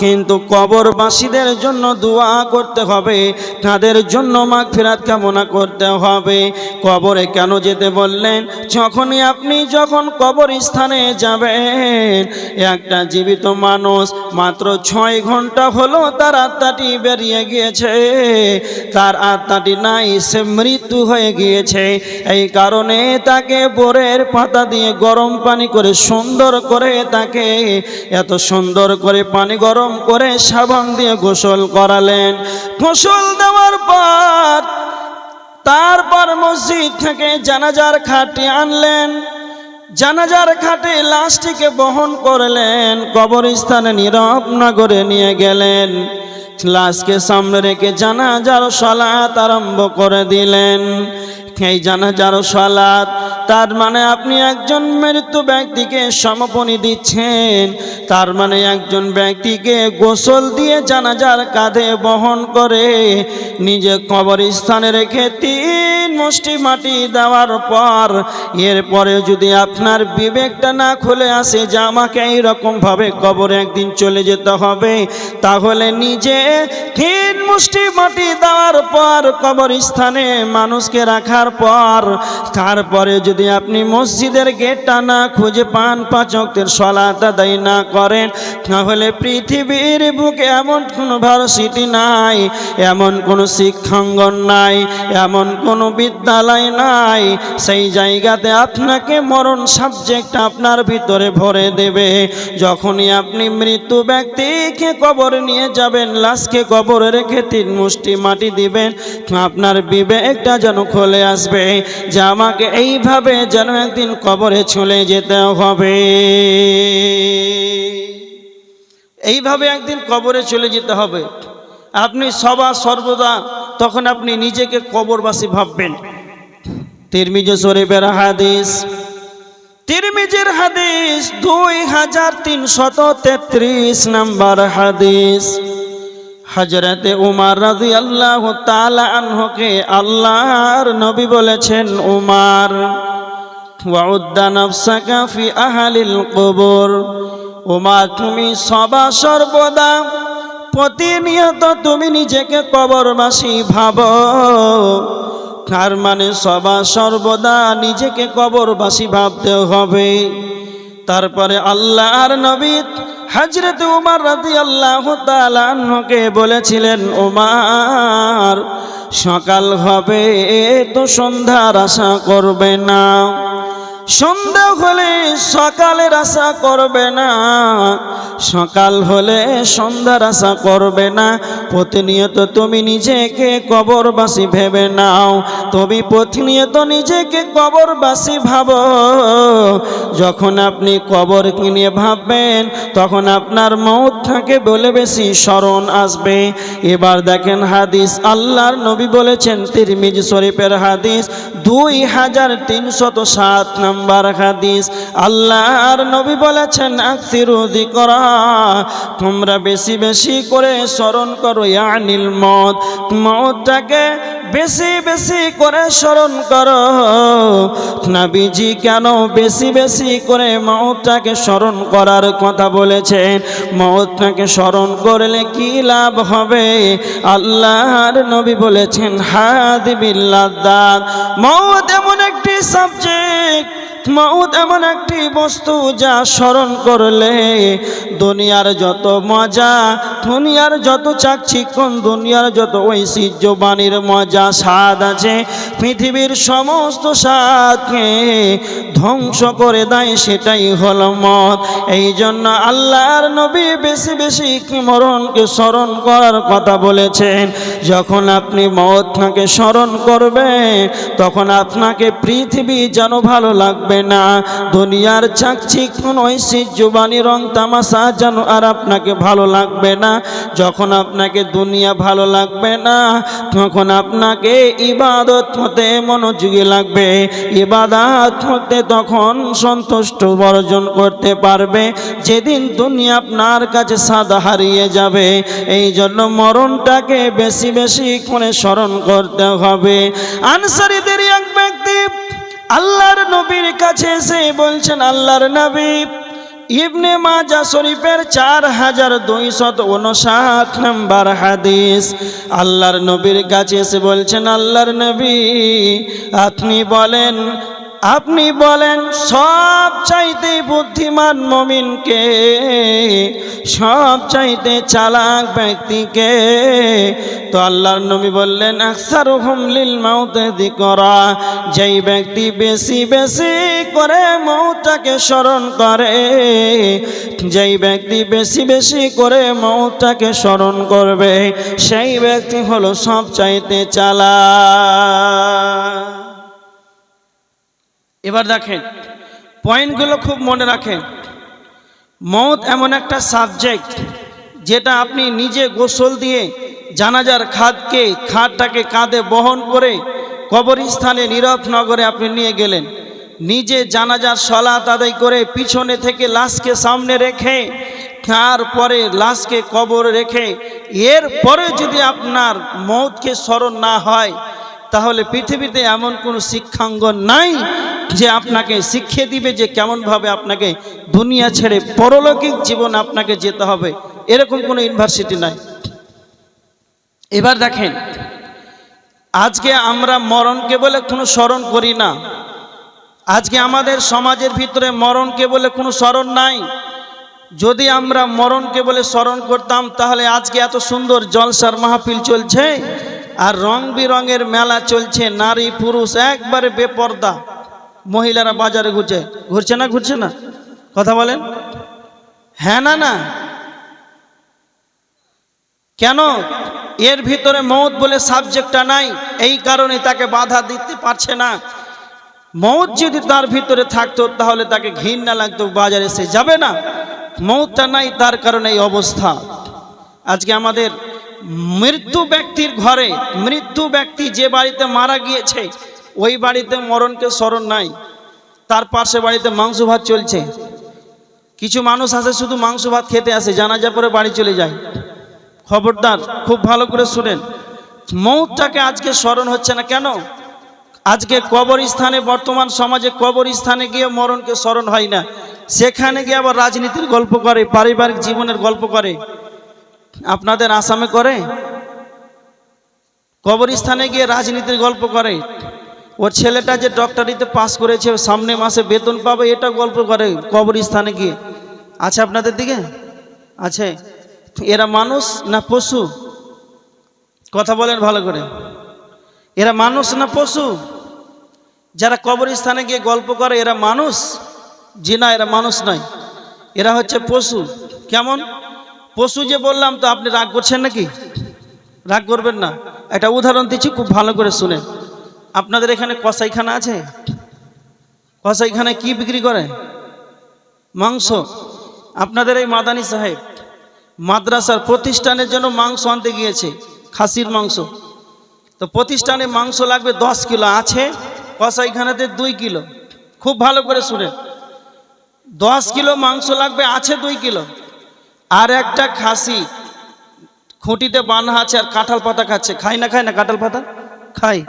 কিন্তু কবরবাসীদের জন্য দোয়া করতে হবে, তাদের জন্য মাগফিরাত কামনা করতে হবে। কবরে কেন যেতে বললেন? যখন কবরস্থানে যাবেন, একটা জীবিত মানুষ মাত্র 6 ঘন্টা হলো তার আত্মাটি বেরিয়ে গিয়েছে, তার আত্মাটি নাই, সে মৃত্যু হয়ে গিয়েছে। এই কারণে তাকে বোরের পাতা দিয়ে গরম পানি করে সুন্দর করে তাকে এত সুন্দর করে পানি গরম করে সাবান দিয়ে গোসল করালেন। গোসল দেওয়ার পর তারপর মসজিদ থেকে জানাজার খাটে আনলেন। জানাজার খাটে লাশটিকে বহন করলেন, কবরস্থানে নীরব নগরে নিয়ে গেলেন। লাশকে সামনে রেখে জানাজার সালাত আরম্ভ করে দিলেন। এই জানাজার সালাত, তার মানে আপনি একজন মৃত ব্যক্তিকে সমাপনী দিচ্ছেন, তার মানে একজন ব্যক্তিকে গোসল দিয়ে জানাজার কাঁধে বহন করে নিজে কবরস্থানে রেখে 3 মুষ্টি মাটি দেওয়ার পর এরপরে যদি আপনার বিবেকটা না খুলে আসে যে আমাকে এইরকমভাবে কবরে একদিন চলে যেতে হবে, তাহলে নিজে 3 মুষ্টি মাটি দেওয়ার পর কবরস্থানে মানুষকে রাখার পর তারপরে যদি আপনি মসজিদের গেটটা না খুঁজে পান, 5 ওয়াক্তের সালাত আদায় না করেন, তাহলে পৃথিবীর বুকে এমন কোনো ভার্সিটি নাই, এমন কোনো শিক্ষাঙ্গন নাই, এমন কোনো বিদ্যালয় নাই, সেই জায়গাতে আপনাকে মরণ সাবজেক্ট আপনার ভিতরে ভরে দেবে। যখনই আপনি মৃত্যু ব্যক্তিকে কবরে নিয়ে যাবেন, লাশকে কবরে রেখে 3 মুষ্টি মাটি দিবেন, আপনার বিবেকটা যেন খুলে আসবে যে আমাকে এইভাবে যেন একদিন কবরে চলে যেতে হবে, এইভাবে একদিন কবরে চলে যেতে হবে। আপনি সর্বদা তখন আপনি নিজেকে কবরবাসী ভাববেন। তিরমিজি শরীফের হাদিস, তিরমিজির হাদিস 2333 নম্বর হাদিস। হযরতে উমর রাদিয়াল্লাহু তাআলা আনহুকে আল্লাহর নবী বলেছেন, উমর ওয়াউদ্দা নাফসাকা ফি আহলিল কবর, উমর তুমি সর্বদা প্রতিনিয়ত তুমি নিজেকে কবরবাসী ভাবো। তার মানে সর্বদা নিজেকে কবরবাসী ভাবতে হবে। তারপরে আল্লাহর নবী হযরত উমর রাদিয়াল্লাহু তাআলা আনহুকে বলেছিলেন, উমর সকাল হবে তো সন্ধ্যার আশা করবে না, সন্ধ্যা হলে সকালের আশা করবে না, সকাল হলে সন্ধ্যার আশা করবে না। প্রতিনিয়ত তুমি নিজেকে কবরবাসী ভেবে নাও, তুমি প্রতিনিয়ত নিজেকে কবরবাসী ভাবো। যখন আপনি কবর নিয়ে ভাববেন, তখন আপনার মওতটাকে বলে বেশি স্মরণ আসবে। এবার দেখেন হাদিস, আল্লাহর নবী বলেছেন, তিরমিজি শরীফের হাদিস 2307 নম্বর হাদিস। আল্লাহর নবী বলেছেন, আকসিরু যিকরা, তোমরা বেশি বেশি করে স্মরণ করো, ইয়ানিল মওত, মওতটাকে বেশি বেশি করে স্মরণ করো। নবীজি কেন বেশি বেশি করে মওতটাকে স্মরণ করার কথা বলেছেন? মওতটাকে স্মরণ করলে কি লাভ হবে? আল্লাহর নবী বলেছেন, হাদিবিল লাযাত, মওত এমন একটি সাবজেক্ট, মওত এমন একটি বস্তু যা স্মরণ করলে দুনিয়ার যত মজা, দুনিয়ার যত চাকচিক্যন, দুনিয়ার যত ঐশ্বর্যবাণীর মজা স্বাদ আছে, পৃথিবীর সমস্ত স্বাদকে ধ্বংস করে দেয়, সেটাই হলো মওত। এই জন্য আল্লাহর নবী বেশি বেশি মরণকে স্মরণ করার কথা বলেছেন। যখন আপনি মওতকে স্মরণ করবেন, তখন আপনাকে পৃথিবী যেন ভালো লাগবে না, দুনিয়ার চাকচিক্যন ঐশ্বর্যবাণী রং তামাশা যেন আর আপনাকে ভালো লাগবে না। যখন আপনাকে দুনিয়া ভালো লাগবে না, তখন আপনাকে ইবাদত হতে মনোযোগী লাগবে, ইবাদত হতে তখন সন্তুষ্ট অর্জন করতে পারবে, যেদিন দুনিয়া আপনার কাছে স্বাদ হারিয়ে যাবে। এই জন্য মরণটাকে বেশি বেশি করে স্মরণ করতে হবে। আনসারীদের এক ব্যক্তি আল্লাহর নবীর কাছে এসে বলছেন, আল্লাহর নবী, ইবনে মাজা শরীফের 4259 নম্বর হাদিস। আল্লাহর নবীর কাছে এসে বলছেন, আল্লাহর নবী আপনি বলেন সব চাইতে বুদ্ধিমান মুমিনকে, সব চাইতে চালাক ব্যক্তিকে? তো আল্লাহর নবী বললেন, আকসারুহুম লিল মাউতি যিকরা, যেই ব্যক্তি বেশি বেশি করে মওতটাকে স্মরণ করে, যেই ব্যক্তি বেশি বেশি করে মওতটাকে স্মরণ করবে, সেই ব্যক্তি হলো সব চাইতে চালাক। এবার দেখেন, পয়েন্টগুলো খুব মনে রাখেন। মওত এমন একটা সাবজেক্ট যেটা আপনি নিজে গোসল দিয়ে জানাজার খাটটাকে কাঁধে বহন করে কবরস্থানে নীরব নগরে আপনি নিয়ে গেলেন, নিজে জানাজার সালাত আদায় করে পিছনে থেকে লাশকে সামনে রেখে, তারপরে লাশকে কবরে রেখে, এরপরে যদি আপনার মওতকে স্মরণ না হয়, তাহলে পৃথিবীতে এমন কোনো শিক্ষাঙ্গন নাই যে আপনাকে শিখিয়ে দিবে যে কেমনভাবে আপনাকে দুনিয়া ছেড়ে পরলৌকিক জীবন আপনাকে যেতে হবে। এরকম কোনো ইউনিভার্সিটি নাই। এবার দেখেন, আজকে আমরা মরণকে বলে কোনো স্মরণ করি না। আজকে আমাদের সমাজের ভিতরে মরণকে বলে কোনো স্মরণ নাই। যদি আমরা মরণকে বলে স্মরণ করতাম, তাহলে আজকে এত সুন্দর জলসার মাহফিল চলছে আর রং বিরঙের মেলা চলছে, নারী পুরুষ একবারে বেপর্দা, মহিলারা বাজারে ঘুরছে না? কথা বলেন হ্যাঁ না? কেন? এর ভিতরে মওত বলে সাবজেক্টটা নাই, এই কারণে তাকে বাধা দিতে পারছে না। মওত যদি তার ভিতরে থাকতো তাহলে তাকে ঘৃণা লাগতো, বাজারে সে যাবে না। মওতটা নাই, তার কারণে এই অবস্থা। আজকে আমাদের মৃত্যু ব্যক্তির ঘরে, মৃত্যু ব্যক্তি যে বাড়িতে মারা গিয়েছে ওই বাড়িতে মরণকে স্মরণ নাই, তার পাশে বাড়িতে মাংস ভাত চলছে। কিছু মানুষ আসে শুধু মাংস ভাত খেতে আসে, জানাজা পরে বাড়ি চলে যায়। খবরদার, খুব ভালো করে শুনেন, মওতটাকে আজকে স্মরণ হচ্ছে না। কেন? আজকে কবরস্থানে, বর্তমান সমাজে কবরস্থানে গিয়ে মরণকে স্মরণ হয় না, সেখানে গিয়ে আবার রাজনীতির গল্প করে, পারিবারিক জীবনের গল্প করে। আপনাদের আসামে করে, কবরস্থানে গিয়ে রাজনীতির গল্প করে। ওর ছেলেটা যে ডক্টরিতে পাস করেছে, সামনে মাসে বেতন পাবে, এটা গল্প করে কবরস্থানে গিয়ে। আছে আপনাদের দিকে? আছে? এরা মানুষ না পশু? কথা বলেন ভালো করে। এরা মানুষ না পশু? যারা কবরস্থানে গিয়ে গল্প করে এরা মানুষ? জি না, এরা মানুষ নয়, এরা হচ্ছে পশু। কেমন পশু যে বললাম, তো আপনি রাগ করছেন নাকি? রাগ করবেন না। একটা উদাহরণ দিচ্ছি, খুব ভালো করে শুনেন। আপনাদের এখানে কসাইখানা আছে? কসাইখানায় কি বিক্রি করে? মাংস। আপনাদের এই মাদানী সাহেব মাদ্রাসার প্রতিষ্ঠানের জন্য মাংস আনতে গিয়েছে, খাসির মাংস। তো প্রতিষ্ঠানে মাংস লাগবে 10 কিলো, আছে কসাইখানাতে 2 কিলো। খুব ভালো করে শুনেন, 10 কিলো মাংস লাগবে, আছে 2 কিলো। আর একটা খাসি খুঁটিতে বাঁধা আছে আর কাঁঠাল পাতা খাচ্ছে। খায় না কাঁঠাল পাতা? খায়।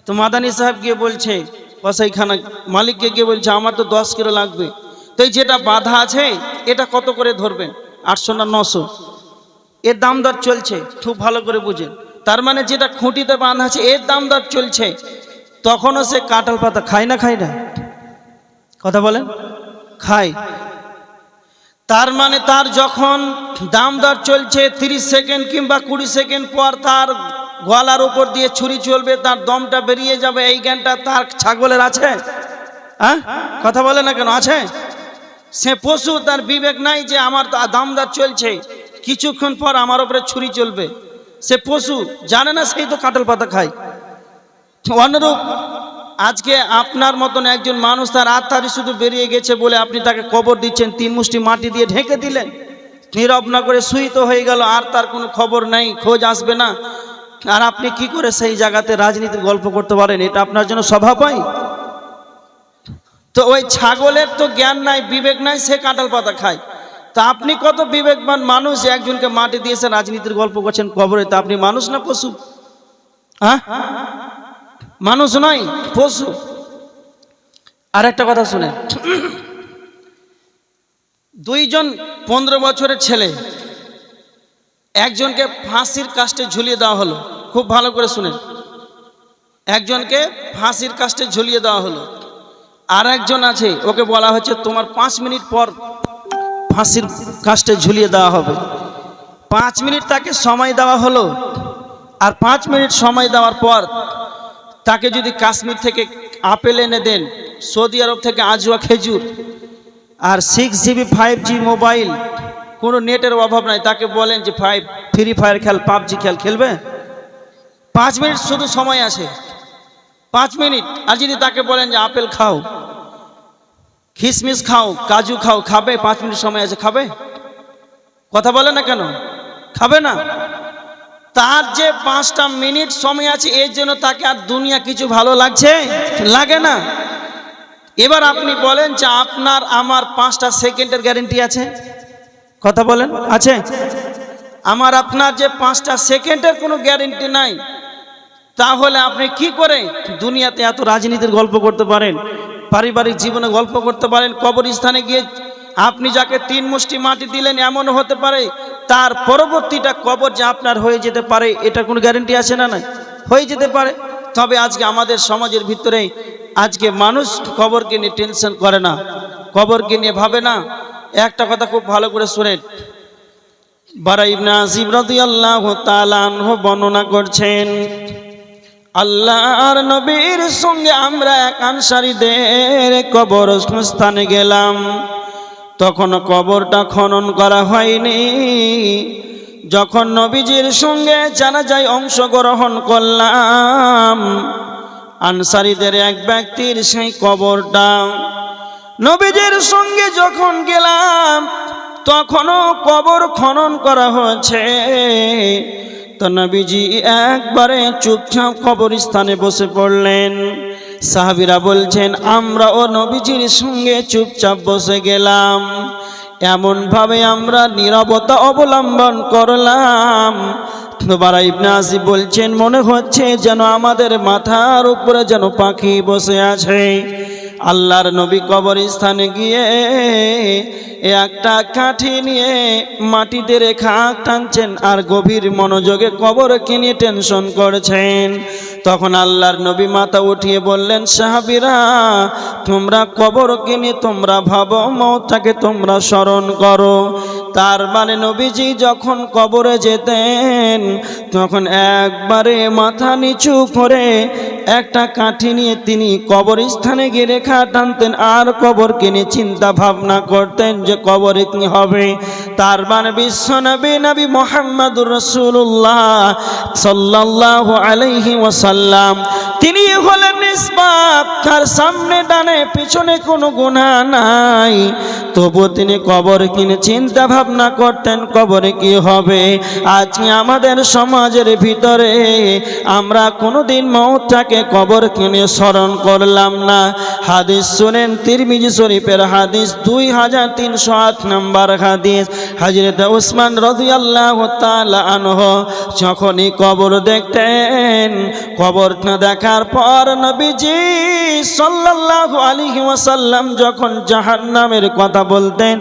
তো মাদানী সাহেব গিয়ে বলছে, কসাইখানা মালিককে গিয়ে বলছে, আমার তো 10 কিলো লাগবে। তো এই যেটা বাঁধা আছে এটা কত করে ধরবেন? 800 না 900? এর দাম দর চলছে, খুব ভালো করে বুঝেন। তার মানে যেটা খুঁটিতে বাঁধা আছে এর দাম দর চলছে। তখনও সে কাঁঠাল পাতা খায় না? কথা বলেন, খায়। তার মানে তার যখন দাম দর চলছে, 30 সেকেন্ড কিংবা 20 সেকেন্ড পর তার গলার উপর দিয়ে ছুরি চলবে, তার দমটা বেরিয়ে যাবে, এই জ্ঞানটা তার ছাগলের আছে? হ্যাঁ, কথা বলে না কেন? আছে? সে পশু, তার বিবেক নাই যে আমার দাম দর চলছে, কিছুক্ষণ পর আমার উপরে ছুরি চলবে। সে পশু, জানে না, সেই তো কাঁঠাল পাতা খায়। অনুরূপ আজকে আপনার মতন একজন মানুষ, তার আত্মারি শুধু বেরিয়ে গেছে বলে আপনি তাকে কবর দিচ্ছেন, 3 মুষ্টি মাটি দিয়ে ঢেকে দিলেন, নীরব না করে সুইত হয়ে গেল, আর তার কোনো খবর নেই, খোঁজ আসবে না। আর আপনি কি করে সেই জায়গাতে রাজনীতির গল্প করতে পারেন? এটা আপনার জন্য স্বভাব হয়? তো ওই ছাগলের তো জ্ঞান নাই, বিবেক নাই, সে কাঁঠাল পাতা খায়। তা আপনি কত বিবেকবান মানুষ, একজনকে মাটি দিয়েছে, রাজনীতির গল্প করছেন কবরে। তা আপনি মানুষ না পশু? হ্যাঁ, মানুষ নয়, পশু। আর একটা কথা শুনেন, দুইজন 15 বছরের ছেলে, একজনকে ফাঁসির কাস্টে ঝুলিয়ে দেওয়া হলো। খুব ভালো করে শুনেন, একজনকে ফাঁসির কাস্টে ঝুলিয়ে দেওয়া হলো, আর একজন আছে ওকে বলা হচ্ছে তোমার 5 মিনিট পর ফাঁসির কাস্টে ঝুলিয়ে দেওয়া হবে। 5 মিনিট তাকে সময় দেওয়া হলো, আর 5 মিনিট সময় দেওয়ার পর তাকে যদি কাশ্মীর থেকে আপেল এনে দেন, সৌদি আরব থেকে আজওয়া খেজুর, আর 6GB 5G মোবাইল, কোনো নেটের অভাব নাই, তাকে বলেন যে ফ্রি ফায়ার খেল, পাবজি খেলবে? 5 মিনিট শুধু সময় আছে, 5 মিনিট। আর যদি তাকে বলেন যে আপেল খাও, কিশমিশ খাও, কাজু খাও, খাবে? 5 মিনিট সময় আছে, খাবে? কথা বলে না কেন? খাবে না। তার যে 5টা মিনিট সময় আছে, এর জন্য তাকে আর দুনিয়া কিছু ভালো লাগছে? লাগে না। এবার আপনি বলেন যে আপনার আমার 5টা সেকেন্ডের গ্যারেন্টি আছে? কথা বলেন, আছে? আমার আপনার যে 5টা সেকেন্ডের কোনো গ্যারেন্টি নাই, তাহলে আপনি কি করে দুনিয়াতে এত রাজনীতির গল্প করতে পারেন, পারিবারিক জীবনে গল্প করতে পারেন? কবরস্থানে গিয়ে আপনি যাকে 3 মুষ্টি মাটি দিলেন, এমন হতে পারে তার পরবর্তীটা কবর যে আপনার হয়ে যেতে পারে, এটা কোনো গ্যারেন্টি আছে না? নাই, হয়ে যেতে পারে। তবে আজকে আমাদের সমাজের ভিতরে আজকে মানুষ কবরকে নিয়ে টেনশন করে না, কবরকে নিয়ে ভাবে না। একটা কথা খুব ভালো করে শুনেন, বারা ইবনে আযিব রাদিয়াল্লাহু তাআলা আনহু বর্ণনা করছেন, আল্লাহর নবীর সঙ্গে আমরা এক আনসারীদের কবরস্থানে গেলাম। তখন কবরটা খনন করা হয়নি। যখন নবীজির সঙ্গে জানাজায় অংশগ্রহণ করলাম, আনসারীদের এক ব্যক্তির সেই কবরটা নবীজির সঙ্গে যখন গেলাম, তখনও কবর খনন করা হয়েছে। তো নবীজি একবারে চুপচাপ কবরস্থানে বসে পড়লেন। সাহাবীরা বলছেন, আমরাও নবীজির সঙ্গে চুপচাপ বসে গেলাম। এমনভাবে আমরা নীরবতা অবলম্বন করলাম। বারা ইবনে আযিব বলছেন, মনে হচ্ছে যেন আমাদের মাথার উপরে যেন পাখি বসে আছে। আল্লাহর নবী কবরস্থানে গিয়ে একটা কাঠি নিয়ে মাটিতে রেখা টানছেন, আর গভীর মনোযোগে কবরকে নিয়ে টেনশন করছেন। তখন আল্লাহর নবী মাথা উঠিয়ে বললেন, সাহাবীরা, তোমরা কবরকে নিয়ে তোমরা ভাবো, মওতটাকে তোমরা স্মরণ করো। তার মানে নবীজি যখন কবরে যেতেন, তখন একবারে মাথা নিচু করে একটা কাঠি নিয়ে তিনি কবরস্থানে গিয়ে রেখা টানতেন, আর কবরকে নিয়ে চিন্তা ভাবনা করতেন যে কবরে কি হবে। তার মানে বিশ্ব নবী নবী মুহাম্মদুর রাসূলুল্লাহ সাল্লাল্লাহু আলাইহি ওয়াসাল্লাম, তিনি হলেন নিষ্পাপ, তার সামনে ডানে পিছনে কোনো গুনাহ নাই, তবু তিনি কবর কিনে চিন্তা ভাবনা করতেন কবরে কি হবে। আজকে আমাদের সমাজের ভিতরে আমরা কোনোদিন মওতটাকে কবর কিনে স্মরণ করলাম না। হাদিস শুনেন, তিরমিজি শরীফের হাদিস 2308 নম্বর হাদিস। হযরত উসমান রাদিয়াল্লাহু তাআলা আনহু যখনই কবর দেখতেন, কবরটা দেখার পর নবীজি সাল্লাল্লাহু আলাইহি ওয়াসাল্লাম যখন জাহান্নামের কথা বলতেন,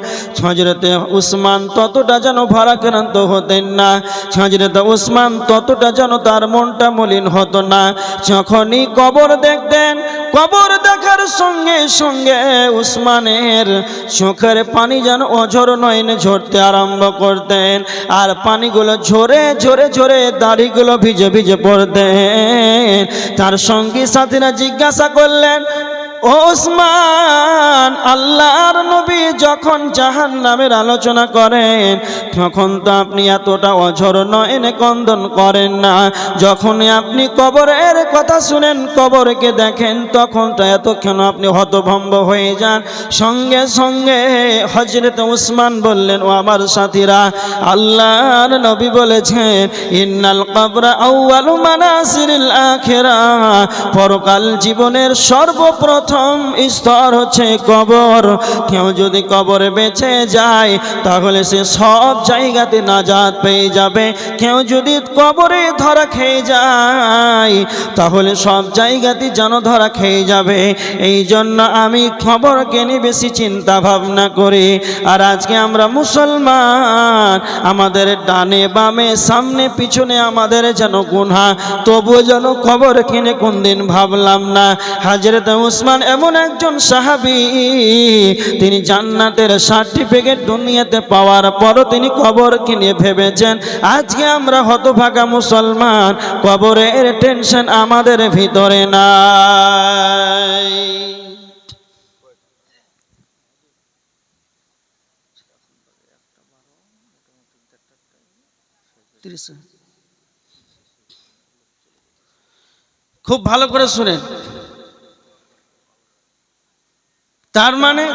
হযরত উসমান ততটা যেন ভারাক্রান্ত হতেন না, হযরত উসমান ততটা যেন তার মনটা মলিন হতো না। যখনই কবর দেখতেন, কবর দেখার সঙ্গে সঙ্গে উসমানের চোখের পানি যেন অঝর নয়নে ঝরতে আরম্ভ করতেন, আর পানিগুলো ঝরে ঝরে ঝরে দাড়িগুলো ভিজে ভিজে পড়তেন। তার সঙ্গী সাথীরা জিজ্ঞাসা করলেন, ও উসমান, আল্লাহর নবী যখন জাহান্নামের আলোচনা করেন, তখন তো আপনি এতটা অঝর নয়নে ক্রন্দন করেন না। যখনই আপনি কবরের কথা শুনেন, কবরকে দেখেন, তখন তো এতক্ষণ আপনি হতভম্ব হয়ে যান। সঙ্গে সঙ্গে হযরত উসমান বললেন, ও আমার সাথীরা, আল্লাহর নবী বলেছেন, ইন্নাল কবরা আউয়ালু মানাসিরিল আখিরাহ, পরকাল জীবনের সর্বপ্রথম প্রথম স্তর হচ্ছে কবর। কেউ যদি কবরে বেঁচে যায় তাহলে সে সব জায়গাতে নাজাত পেয়ে যাবে। কেউ যদি কবরে ধরা খেয়ে যায় তাহলে সব জায়গাতে যেন ধরা খেয়ে যাবে। এই জন্য আমি খবরকে নিয়ে বেশি চিন্তা ভাবনা করি। আর আজকে আমরা মুসলমান, আমাদের ডানে বামে সামনে পিছনে আমাদের যেন গুনাহ, তবুও যেন খবর কিনে কোনদিন ভাবলাম না। হযরত উসমান এমন একজন সাহাবী, তিনি জান্নাতের সার্টিফিকেট দুনিয়াতে পাওয়ার পরও তিনি কবর কিনে ভেবেছেন। আজকে আমরা হতভাগা মুসলমান, কবরের টেনশন আমাদের ভিতরে নাই। খুব ভালো করে শুনেন। তার মানে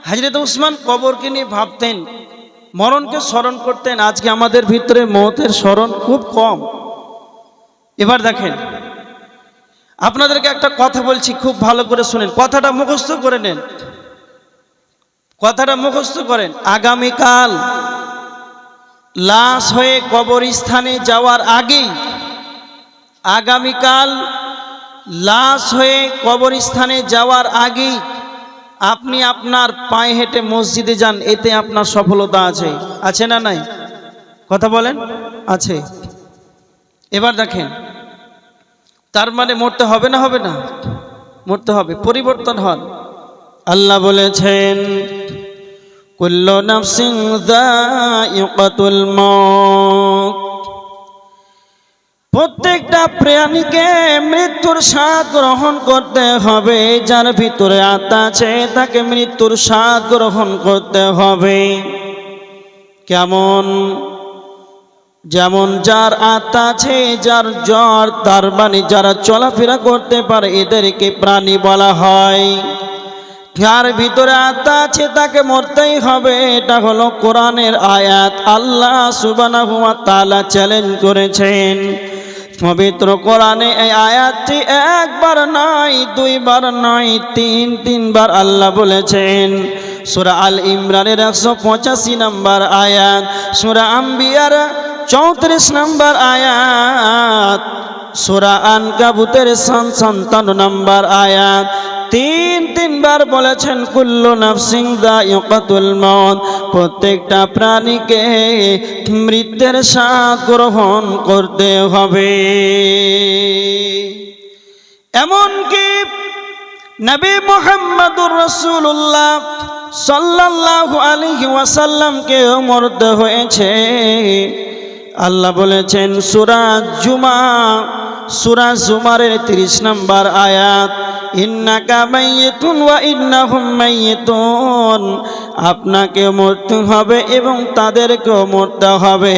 হযরত উসমান কবরকে নিয়ে ভাবতেন, মরণকে স্মরণ করতেন। আজকে আমাদের ভিতরে মওতের স্মরণ খুব কম। এবার দেখেন, আপনাদেরকে একটা কথা বলছি, খুব ভালো করে শুনেন, কথাটা মুখস্থ করে নেন, কথাটা মুখস্থ করেন। আগামীকাল লাশ হয়ে কবরস্থানে যাওয়ার আগেই, আগামীকাল লাশ হয়ে কবরস্থানে যাওয়ার আগেই আপনি আপনার পায়ে হেঁটে মসজিদে যান, এতে আপনার সফলতা আছে। আছে না নাই? কথা বলেন, আছে। এবার দেখেন, তার মানে মরতে হবে না? হবে না? মরতে হবে, পরিবর্তন হন। আল্লাহ বলেছেন কুল্লু নাফসিন যায়িকাতুল মউত, প্রত্যেকটা প্রাণীকে মৃত্যুর স্বাদ গ্রহণ করতে হবে। যার ভিতরে আত্মা আছে তাকে মৃত্যুর স্বাদ গ্রহণ করতে হবে। কেমন? যেমন যার আত্মা আছে, যার জ্বর, তার মানে যারা চলাফেরা করতে পারে এদেরকে প্রাণী বলা হয়। যার ভিতরে আত্মা আছে তাকে মরতেই হবে। এটা হলো কোরআনের আয়াত। আল্লাহ সুবহানাহু ওয়া তাআলা চ্যালেঞ্জ করেছেন পবিত্র কোরআনে। এই আয়াতটি একবার নয়, দুইবার নয়, তিনবার আল্লাহ বলেছেন। সূরা আল ইমরানের 185 নম্বর আয়াত, সূরা আম্বিয়ার 34 নম্বর আয়াত, সূরা আনকাবুতের 57 নম্বর আয়াত, তিনবার বলেছেন কুল্লু নাফসিন যায়িকাতুল মউত, প্রত্যেকটা প্রাণীকে মৃত্যুর স্বাদ গ্রহণ করতে হবে। এমনকি নবী মুহাম্মদুর রাসূলুল্লাহ সাল্লাল্লাহু আলাইহি ওয়াসাল্লামকেও মরতে হয়েছে। আল্লাহ বলেছেন সূরা জুমারের 30 নম্বর আয়াত, ইন্নাকা মাইয়িতুন ওয়া ইন্নাহুম মাইয়িতুন, আপনাকে মরতে হবে এবং তাদেরকেও মরতে হবে,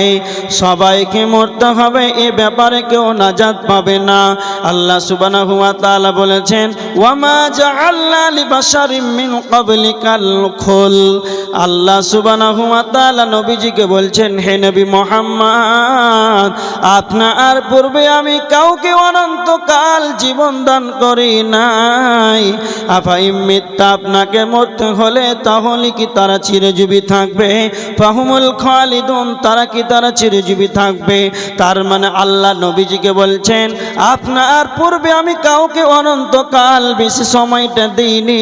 সবাইকে মরতে হবে, এ ব্যাপারে কেউ নাজাত পাবে না। আল্লাহ সুবহানাহু ওয়া তাআলা বলেছেন ওয়া মা জাআলনা লিবাশারিম মিন ক্বাবলিকাল খুল, আল্লাহ সুবহানাহু ওয়া তাআলা নবীজিকে বলছেন, হে নবী মুহাম্মদ, আপনার পূর্বে আমি কাউকে অনন্তকাল জীবন দান করি নাই। আফাইম্মিত্তা, আপনাকে মরতে হলে তাহলে কি তারা চিরজীবী থাকবে? ফাহুমুল খালিদুন, তারা কি তারা চিরজীবী থাকবে? তার মানে আল্লাহ নবীজিকে বলছেন আপনার পূর্বে আমি কাউকে অনন্তকাল বেশি সময়টা দিইনি,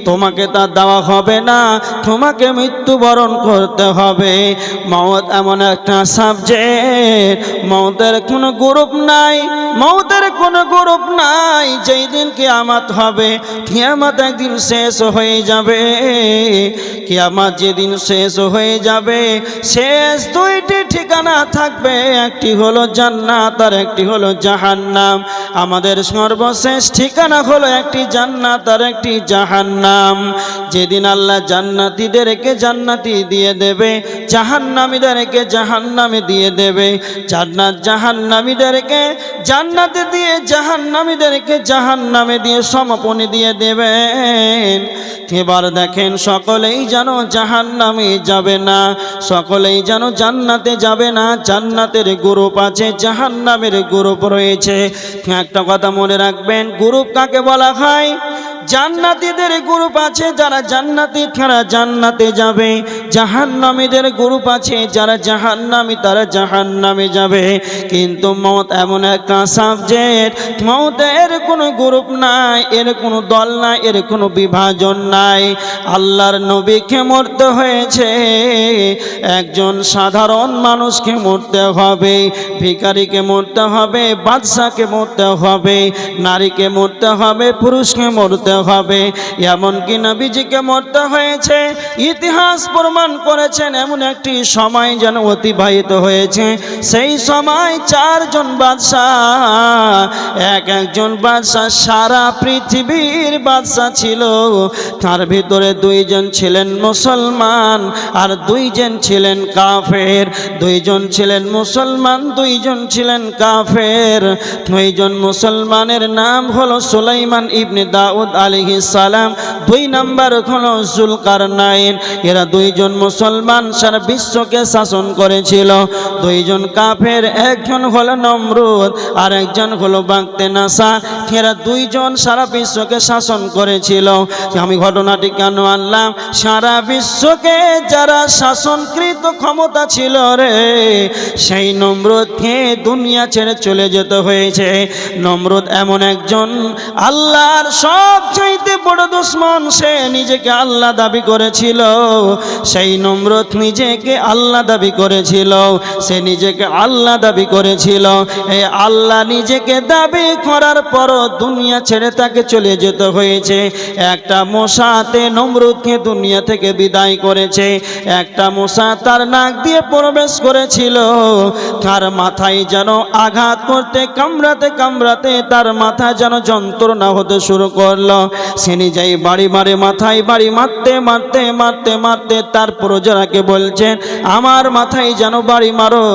তোমাকে তা দেওয়া হবে না, তোমাকে মৃত্যুবরণ করতে হবে। মওত এমন একটা সাবজেক্ট, মওতের কোনো গ্রুপ নাই, মওতের কোনো গ্রুপ নাই। যেই দিন কিয়ামত হবে, কিয়ামত একদিন শেষ হয়ে যাবে। কিয়ামত যেদিন শেষ হয়ে যাবে, শেষ দুইটি ঠিকানা থাকবে, একটি হলো জান্নাত আর একটি হলো জাহান্নাম। আমাদের সর্বশেষ ঠিকানা হলো একটি জান্নাত আর একটি জাহান্নাম। যেদিন আল্লাহ জান্নাতীদেরকে জান্নাতি দিয়ে দেবে, জাহান্নামীদেরকে জাহান্নামে দিয়ে দেবে, জান্নাত জাহান্নামীদেরকে জান্নাতে দিয়ে জাহান্নামীদেরকে জাহান্নামে দিয়ে সমাপনী দিয়ে দেবেন। এবার দেখেন, সকলেই যেন জাহান্নামে যাবে না, সকলেই যেন জান্নাতে যাবে না। জান্নাতের গ্রুপ আছে, জাহান্নামের গ্রুপ রয়েছে। একটা কথা মনে রাখবেন, গ্রুপ কাকে বলা হয়? জান্নাতীদের গ্রুপ আছে যারা জান্নাতে তারা জান্নাতে যাবে, জাহান্নামীদের গ্রুপ আছে যারা জাহান্নামী তারা জাহান্নামে যাবে। কিন্তু মওত এমন একটা সাবজেক্ট, মওতের কোনো গ্রুপ নাই, এর কোনো দল নাই, এর কোনো বিভাজন নাই। আল্লাহর নবীকে মরতে হয়েছে, একজন সাধারণ মানুষকে মরতে হবে, ভিখারিকে মরতে হবে, বাদশাকে মরতে হবে, নারীকে মরতে হবে, পুরুষকে মরতে হবে, এমনকি নবীজিকে মরতে হয়েছে। ইতিহাস প্রমাণ করেছেন এমন একটি সময় যেন অতিবাহিত হয়েছে, সেই সময় চারজন বাদশাহ, একজন বাদশাহ সারা পৃথিবীর বাদশাহ ছিল। তার ভিতরে দুইজন ছিলেন মুসলমান আর দুইজন ছিলেন কাফের। দুইজন ছিলেন মুসলমান, দুইজন ছিলেন কাফের। দুইজন মুসলমানের নাম হলো সুলাইমান ইবনে দাউদ আলাইহিস সালাম, দুই নাম্বার হলো জুলকারনাইন। এরা দুইজন মুসলমান সারা বিশ্বকে শাসন করেছিল। দুইজন কাফের, একজন হলো নমরুদ আর একজন হলো বাগতেনাসার। এরা দুইজন সারা বিশ্বকে শাসন করেছিল। আমি ঘটনাটি কেন আনলাম, সারা বিশ্বকে যারা শাসনকৃত ক্ষমতা ছিল রে, সেই নমরুদকে দুনিয়া ছেড়ে চলে যেতে হয়েছে। নমরুদ এমন একজন আল্লাহর সবচাইতে বড় দুশমন, সে নিজেকে আল্লাহ দাবি করেছিল। সেই নমরুদ নিজেকে আল্লাহ দাবি করেছিল, সে নিজেকে আল্লাহ দাবি করেছিল। এই আল্লাহ নিজেকে দাবি করার পরও দুনিয়া ছেড়ে তাকে চলে যেতে হয়েছে। একটা মশাতে নমরুদকে দুনিয়া থেকে বিদায় করেছে। একটা মশা তার নাক দিয়ে প্রবেশ করেছিল, তার মাথায় যেন আঘাত করতে কামড়াতে কামড়াতে তার মাথা যেন যন্ত্রণা হতে শুরু করলো। সে নিজেই বাড়ি মারে, মাথায় বাড়ি মারতে মারতে মারতে মারতে তার প্রজারাকে বলছেন, আমার মাথায় যেন বাড়ি মারো।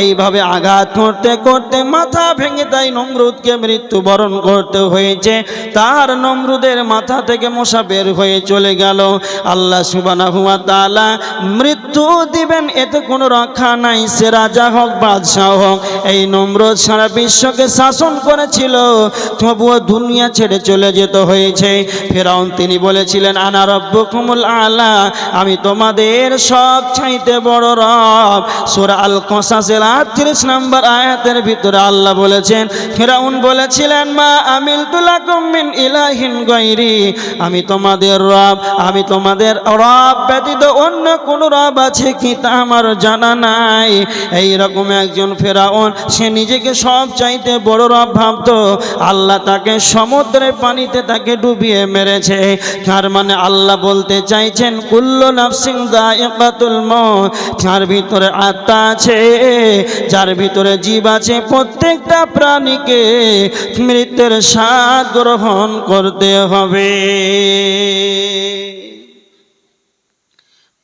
এইভাবে আঘাত করতে করতে মাথা ভেঙে তাই নমরুদকে মৃত্যুবরণ করতে হয়েছে। তার নমরুদের মাথা থেকে মশা বের হয়ে চলে গেল। আল্লাহ সুবহানাহু ওয়া তাআলা মৃত্যু দিবেন, এতে কোনো রক্ষা নাই, সে রাজা হোক বাদশাহ হোক। এই নমরুদ সারা বিশ্বকে শাসন করেছিল, তবুও দুনিয়া ছেড়ে চলে যেতে হয়েছে। ফিরআউন তিনি বলেছিলেন, আনা রব্বুকুমুল আলা, আমি তোমাদের সব চাইতে বড় রব। সূরা আল কসাসের ৩৮ নম্বর আয়াতের ভিতরে আল্লাহ বলেছেন, ফিরআউন বলেছিলেন, মা আমিলতু লাকুম মিন ইলাহিন গায়রি, আমি তোমাদের রব, আমি তোমাদের রব ব্যতীত অন্য কোন রব আছে কি তা আমার জানা নাই। এই রকম একজন ফিরআউন, সে নিজেকে সব চাইতে বড় রব ভাবতো। আল্লাহ তাকে সমুদ্রের পানিতে তাকে ডুবিয়ে মেরেছে। তার মানে আল্লাহ বলতে চাইছেন, কুল্লু নাফসিন যায়িকাতুল মউত, যার ভিতরে আত্মা আছে, যার ভিতরে জীব আছে, প্রত্যেকটা প্রাণীকে মৃত্যুর স্বাদ গ্রহণ করতে হবে।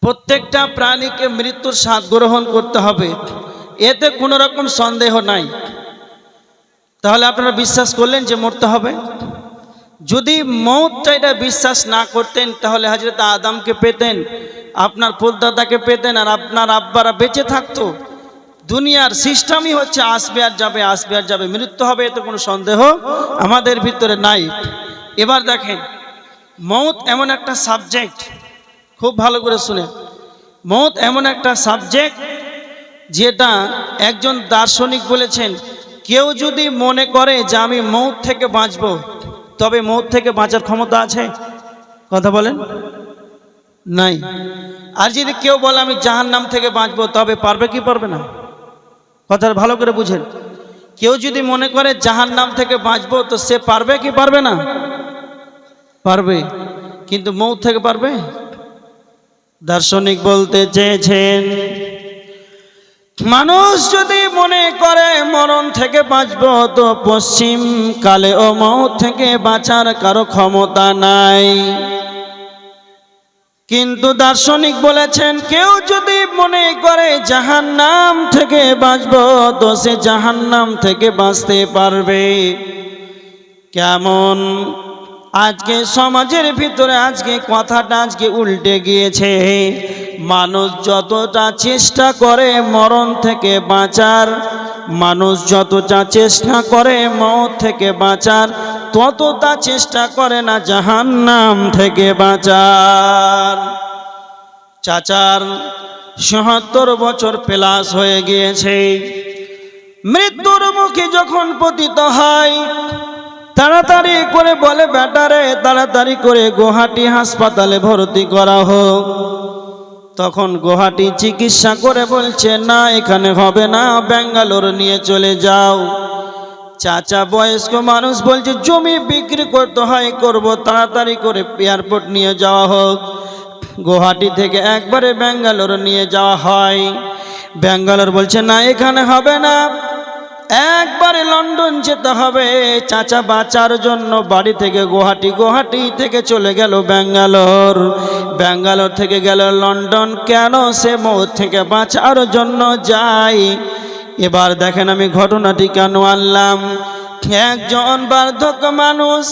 প্রত্যেকটা প্রাণীকে মৃত্যুর স্বাদ গ্রহণ করতে হবে, এতে কোনো রকম সন্দেহ নাই। তাহলে আপনারা বিশ্বাস করলেন যে মরতে হবে। যদি মওতটা এটা বিশ্বাস না করতেন, তাহলে হযরত আদমকে পেতেন, আপনার ফুলদাদাকে পেতেন, আর আপনার আব্বারা বেঁচে থাকতো। দুনিয়ার সিস্টেমই হচ্ছে আসবে আর যাবে, আসবে আর যাবে, মৃত্যু হবে, এতে কোনো সন্দেহ আমাদের ভিতরে নাই। এবার দেখেন, মওত এমন একটা সাবজেক্ট, খুব ভালো করে শুনে, মওত এমন একটা সাবজেক্ট যেটা একজন দার্শনিক বলেছেন, কেউ যদি মনে করে যে আমি মওত থেকে বাঁচব, তবে মওত থেকে বাঁচার ক্ষমতা আছে? কথা বলেন, নাই। আর যদি কেউ বলে আমি জাহান্নাম থেকে বাঁচবো, তবে পারবে কি পারবে না? কথা ভালো করে বুঝেন। কেউ যদি মনে করে জাহান্নাম থেকে বাঁচবো, তো সে পারবে কি পারবে না? পারবে। কিন্তু মওত থেকে পারবে? দার্শনিক বলতে চেয়েছেন, মানুষ যদি মনে করে মরণ থেকে বাঁচবো, তো পশ্চিম কালে ও মওত থেকে বাঁচার কারো ক্ষমতা নাই। কিন্তু দার্শনিক বলেছেন, কেউ যদি মনে করে জাহান্নাম থেকে বাঁচবো, তো সে জাহান্নাম থেকে বাঁচতে পারবে। কেমন আজকে সমাজের ভিতরে আজকে কথাটা আজকে উল্টে গিয়েছে। মানুষ যতটা চেষ্টা করে মরণ থেকে বাঁচার, মানুষ যতটা চেষ্টা করে মওত থেকে বাঁচার, ততটা চেষ্টা করে না জাহান্নাম থেকে বাঁচার। চাচার ৭৭ বছর প্লাস হয়ে গিয়েছে। মৃত্যুর মুখে যখন পতিত হয়, তাড়াতাড়ি করে বলে, বেটারে তাড়াতাড়ি করে গুয়াহাটি হাসপাতালে ভর্তি করা হোক। তখন গুয়াহাটি চিকিৎসা করে বলছে, না এখানে হবে না, ব্যাঙ্গালোর নিয়ে চলে যাও। চাচা বয়স্ক মানুষ বলছে, জমি বিক্রি করতে হয়, করব, তাড়াতাড়ি করে এয়ারপোর্ট নিয়ে যাওয়া হোক। গুয়াহাটি থেকে একবারে ব্যাঙ্গালোর নিয়ে যাওয়া হয়। ব্যাঙ্গালোর বলছে, না এখানে হবে না, একবারে লন্ডন যেতে হবে। চাচা বাঁচার জন্য বাড়ি থেকে গুয়াহাটি, গুয়াহাটি থেকে চলে গেল ব্যাঙ্গালোর, ব্যাঙ্গালোর থেকে গেল লন্ডন। কেন? সে মওত থেকে বাঁচার জন্য যায়। এবার দেখেন আমি ঘটনাটি কেন আনলাম। একজন বার্ধক্য মানুষ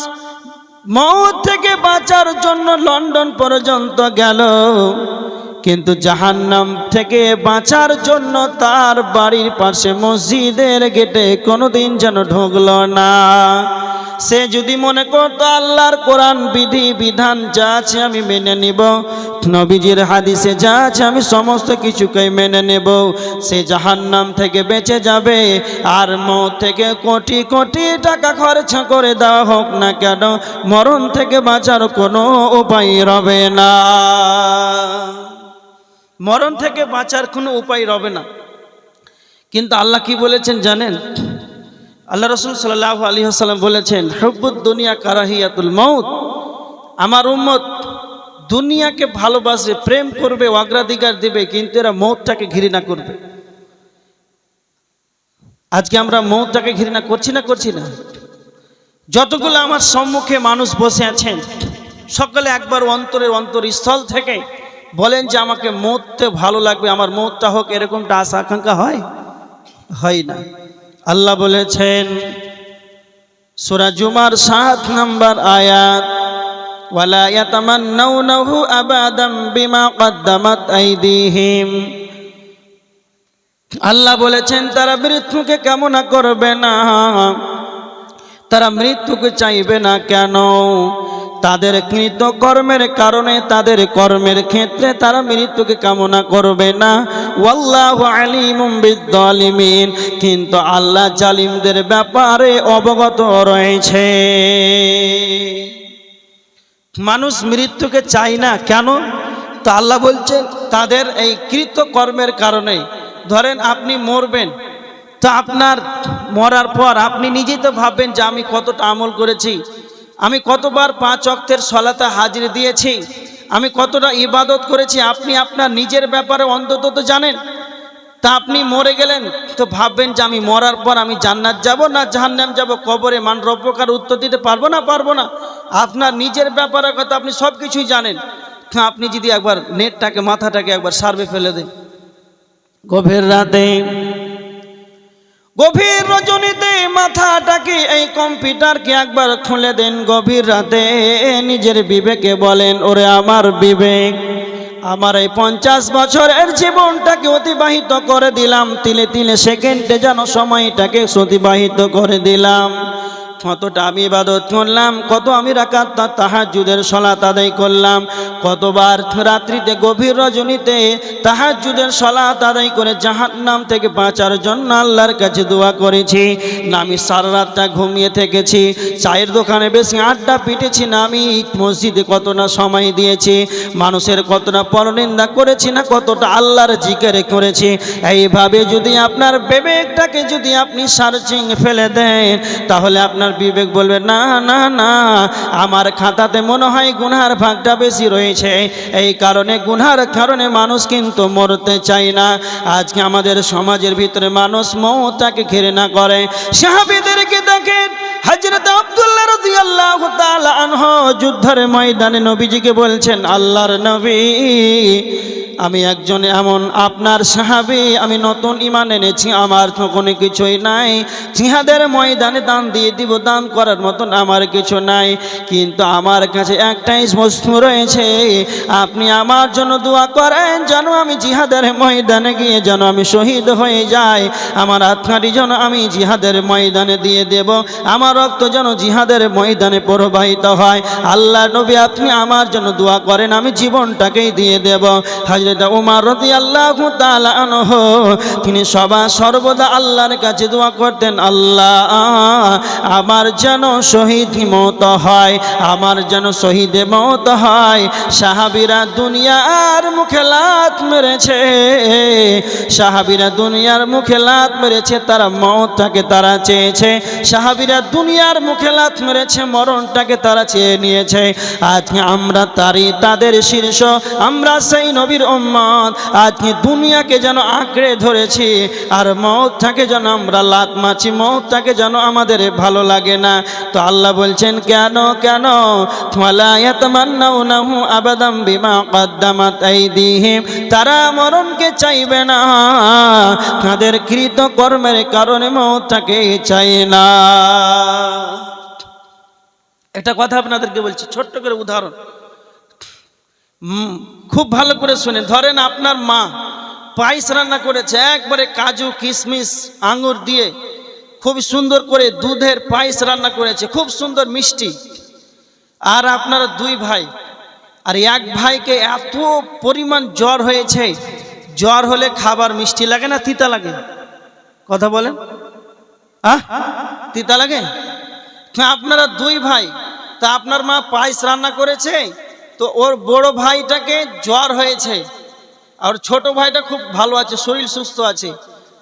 মওত থেকে বাঁচার জন্য লন্ডন পর্যন্ত গেল, কিন্তু জাহান্নাম থেকে বাঁচার জন্য তার বাড়ির পাশে মসজিদের গেটে কোনোদিন যেন ঢুকলো না। সে যদি মনে করতো আল্লাহর কোরআন বিধি বিধান যা আছে আমি মেনে নিব, নবীজির হাদিসে যা আছে আমি সমস্ত কিছুকে মেনে নেব, সে জাহান্নাম থেকে বেঁচে যাবে। আর মওত থেকে কোটি কোটি টাকা খরচ করে দেওয়া হোক না কেন, মরণ থেকে বাঁচার কোনো উপায় রবে না। মরণ থেকে বাঁচার কোনো উপায় রবে না। কিন্তু আল্লাহ কি বলেছেন জানেন? আল্লাহ রাসূল সাল্লাল্লাহু আলাইহি ওয়াসাল্লাম বলেছেন, হুব্বুদ দুনিয়া কারাহিয়াতুল মউত। আমার উম্মত দুনিয়াকে ভালোবাসে, প্রেম করবে, অগ্রাধিকার দিবে, কিন্তু এরা মউতটাকে ঘৃণা করবে। আজকে আমরা মউতটাকে ঘৃণা করছি না? করছি না? যতগুলো আমার সম্মুখে মানুষ বসে আছেন, সকলে একবার অন্তরের অন্তরস্থল থেকে বলেন যে আমাকে মরতে ভালো লাগবে, আমার মরতে হোক, এরকমটা আশা আকাঙ্ক্ষা হয়? হয় না। আল্লাহ বলেছেন সূরা জুমার ৭ নম্বর আয়াত, ওয়ালা ইয়াতামান্নাউনাহু আবাদাম বিমা কদ্দামাত আইদিহিম। আল্লাহ বলেছেন তারা মৃত্যুকে কামনা করবে না, তারা মৃত্যুকে চাইবে না। কেন? তাদের কৃত কর্মের কারণে, তাদের কর্মের ক্ষেত্রে তারা মৃত্যুকে কামনা করবে না। ওয়াল্লাহু আলিমুম বিয-যালিমিন, কিন্তু আল্লাহ জালিমদের ব্যাপারে অবগত রয়েছে। মানুষ মৃত্যুকে চায় না কেন? তো আল্লাহ বলছেন তাদের এই কৃত কর্মের কারণে। ধরেন আপনি মরবেন, তো আপনার মরার পর আপনি নিজেই তো ভাববেন যে আমি কতটা আমল করেছি, আমি কতবার 5 ওয়াক্তের সালাতে হাজিরি দিয়েছি, আমি কতটা ইবাদত করেছি। আপনি আপনার নিজের ব্যাপারে অন্তত তো জানেন। তা আপনি মরে গেলেন, তো ভাববেন যে আমি মরার পর আমি জান্নাত যাব না জাহান্নাম যাব, কবরে মান রব্বকার উত্তর দিতে পারবো না পারবো না। আপনার নিজের ব্যাপারের কথা আপনি সব কিছুই জানেন। আপনি যদি একবার নেটটাকে, মাথাটাকে একবার সার্ভে ফেলে দেন, গভীর রাতে, গভীর রজনীতে মাথাটাকে, এই কম্পিউটারকে একবার খুলে দেন গভীর রাতে, নিজের বিবেকে বলেন, ওরে আমার বিবেক, আমার এই 50 বছরের জীবনটাকে অতিবাহিত করে দিলাম, তিলে তিলে সেকেন্ডে যেন সময়টাকে অতিবাহিত করে দিলাম। কতটা আমি ইবাদত করলাম, কত আমি রাকাত তাহাজ্জুদের সালাত আদায় করলাম, কতবার রাত্রিতে গভীর রজনীতে তাহাজ্জুদের সালাত আদায় করে জাহান্নাম থেকে বাঁচার জন্য আল্লাহর কাছে দোয়া করেছি। না আমি সারা রাতটা ঘুমিয়ে থেকেছি, চায়ের দোকানে বেশি আড্ডা পিটেছি, না আমি মসজিদে কতটা সময় দিয়েছি, মানুষের কতটা পরনিন্দা করেছি, না কতটা আল্লাহর জিকির করেছি। এইভাবে যদি আপনার বিবেকটাকে যদি আপনি সার্চিং ফেলে দেন, তাহলে আপনার বিবেক বলবে না না না, আমার খাতাতে মনে হয় গুনার ভাগটা বেশি রয়েছে, এই কারণে গুনার কারণে মানুষ কিন্তু মরতে চায় না। আজকে আমাদের সমাজের ভিতরে মানুষ মওতটাকে ঘৃণা করে। সাহাবীদেরকে দেখেন, হযরত আব্দুল্লাহ রাদিয়াল্লাহু তাআলা আনহু যুদ্ধের ময়দানে নবীজিকে বলছেন, আল্লাহর নবী, আমি একজন এমন আপনার সাহাবী, আমি নতুন ঈমান এনেছি, আমার তো কোনো কিছুই নাই, জিহাদের ময়দানে দান দিয়ে দিব, দান করার মতন আমার কিছু নাই, কিন্তু আমার কাছে একটাই বস্তু রয়েছে, আপনি আমার জন্য দোয়া করেন যেন আমি জিহাদের ময়দানে গিয়ে যেন আমি শহীদ হয়ে যাই, আমার আত্মাটি যেন আমি জিহাদের ময়দানে দিয়ে দেব, আমার রক্ত যেন জিহাদের ময়দানে প্রবাহিত হয়। আল্লাহ নবী, আপনি আমার জন্য দোয়া করেন, আমি জীবনটাকেই দিয়ে দেব। হযরত উমর রাদিয়াল্লাহু তাআলা আনহু তিনি সর্বদা আল্লাহর কাছে দোয়া করতেন, আল্লাহ আমার যেন শহীদ মওত হয়, আমার যেন শহীদে মওত হয়। সাহাবীরা দুনিয়ার মুখে লাত মেরেছে, সাহাবীরা দুনিয়ার মুখে লাত মেরেছে, তারা মওতটাকে তারা চেয়েছে, সাহাবীরা দুনিয়ার মুখে লাত মেরেছে, মরণটাকে তারা চেয়ে নিয়েছে। আজকে আমরা তাদের শীর্ষ, আমরা সেই নবীর উম্মত, আজকে দুনিয়াকে যেন আঁকড়ে ধরেছি আর মওতটাকে যেন আমরা লাত মারছি, মওতটাকে যেন আমাদের ভালো লাগে না। তো আল্লাহ বলছেন, কেন কেন ওয়ালা ইয়াতামান্নাউনাহু আবাদাম বিমা কদ্দামাত আইদিহিম, তারা মরণকে চাইবে না, তাদের কৃত কর্মের কারণে মওতটাকে চায় না। একটা কথা আপনাদেরকে বলছি, ছোট্ট করে উদাহরণ, খুব ভালো করে শুনে। ধরেন আপনার মা পায়েস রান্না করেছে, একবারে কাজু কিশমিশ আঙ্গুর দিয়ে খুব সুন্দর করে দুধের পায়েস রান্না করেছে, খুব সুন্দর মিষ্টি। আর আপনারা দুই ভাই, আর এক ভাইকে এত পরিমাণ জ্বর হয়েছে, জ্বর হলে খাবার মিষ্টি লাগে না তিতা লাগে? কথা বলেন, তিতা লাগে? আপনারা দুই ভাই, তা আপনার মা পায়েস রান্না করেছে, তো ওর বড় ভাইটাকে জ্বর হয়েছে, আর ছোট ভাইটা খুব ভালো আছে, শরীর সুস্থ আছে।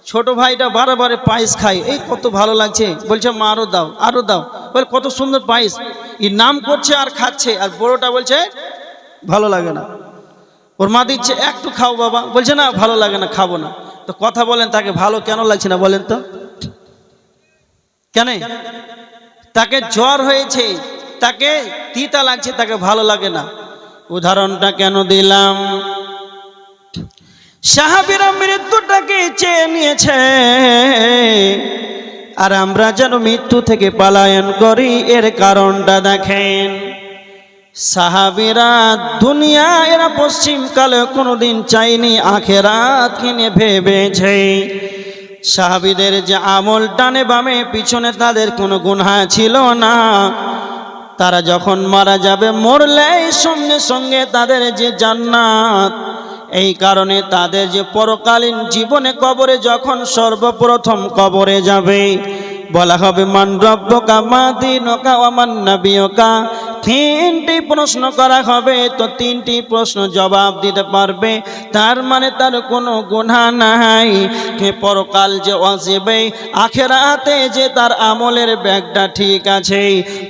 ছোট ভাইটা বারে পায়েস খায়, এই কত ভালো লাগছে, বলছে মা আরো দাও আরো দাও, বলে কত সুন্দর পায়েস, এই নাম করছে আর খাচ্ছে। আর বড়টা বলছে ভালো লাগে না, ওর মা দিচ্ছে একটু খাও বাবা, বলছে না ভালো লাগে না, খাবো না। তো কথা বলেন, তাকে ভালো কেন লাগছে না বলেন তো? কেন? তাকে জ্বর হয়েছে, তাকে তিতা লাগছে, তাকে ভালো লাগে না। উদাহরণটা কেন দিলাম? সাহাবীরা মৃত্যুটাকে চেয়ে নিয়েছে, আর আমরা যেন মৃত্যু থেকে পলায়ন করি, এর কারণটা দেখেন। সাহাবীরা দুনিয়া এরা পশ্চিমকালে কোনোদিন চাইনি, আখেরাত কিনে ভেবেছে। সাহাবীদের যে আমল ডানে বামে পিছনে তাদের কোনো গুনাহ ছিল না, তারা যখন মারা যাবে, মরলেই সঙ্গে সঙ্গে তাদের যে জান্নাত। এই কারণে তাদের যে পরকালীন জীবনে কবরে যখন সর্বপ্রথম কবরে যাবে, বলা হবে মান রব্বুকা মা দীনুকা ওয়া মান নাবিয়ুকা, তিনটি প্রশ্ন করা হবে, তো তিনটি প্রশ্ন জবাব দিতে পারবে, তার মানে তার কোনো গুনাহ নাই। পরকাল যে আসবে, আখিরাতে যে তার আমলের ব্যাগটা ঠিক আছে,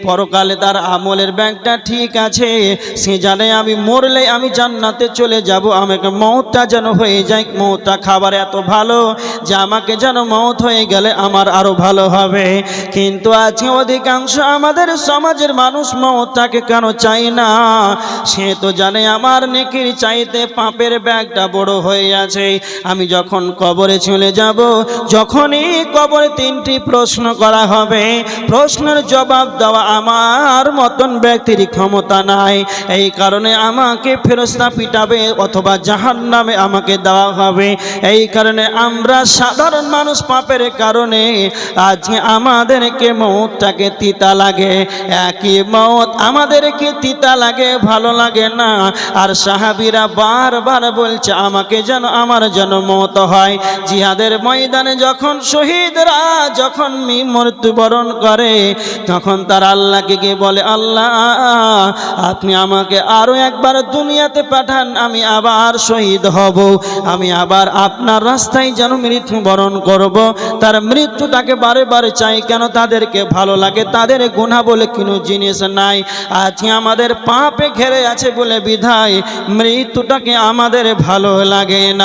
পরকালে তার আমলের ব্যাগটা ঠিক আছে, সে জানে আমি মরলে আমি জান্নাতে চলে যাব, আমাকে মওতটা যেন হয়ে যায়, মওতটা খাবার এত ভালো যে আমাকে যেন মওত হয়ে গেলে আমার আরো ভালো হবে। কিন্তু আজকে অধিকাংশ আমাদের সমাজের মানুষ মওতটাকে কেন চাই না? সে তো জানে আমার নেকির চাইতে পাপের ব্যাগটা বড় হয়ে আছে। আমি যখন কবরে চলে যাব, যখনই কবরে তিনটি প্রশ্ন করা হবে, প্রশ্নের জবাব দেওয়া আমার মতন ব্যক্তির ক্ষমতা নাই। এই কারণে আমাকে ফেরেশতা পিটাবে অথবা জাহান্নামে আমাকে দেওয়া হবে। এই কারণে আমরা সাধারণ মানুষ পাপের কারণে আজকে আমাদেরকে মওতটাকে তিতা লাগে, একই মওত আমাদেরকে তিতা লাগে, ভালো লাগে না। আর সাহাবীরা বারবার বলছে আমাকে যেন আমার যেন মওত হয়। জিহাদের ময়দানে যখন শহীদরা যখন মৃত্যুবরণ করে, তখন তারা আল্লাহকে গিয়ে বলে, আল্লাহ আপনি আমাকে আরো একবার দুনিয়াতে পাঠান, আমি আবার শহীদ হব, আমি আবার আপনার রাস্তায় যেন মৃত্যুবরণ করব। তার মৃত্যুটাকে বারে চাই কেন? তাদেরকে ভালো লাগে, তাদের গুনাহ বলে কোনো জিনিস নাই। আজকে আমাদের পাপে ঘেরে আছে বলে বিধায় মৃত্যুটাকে আমাদের ভালো লাগে না।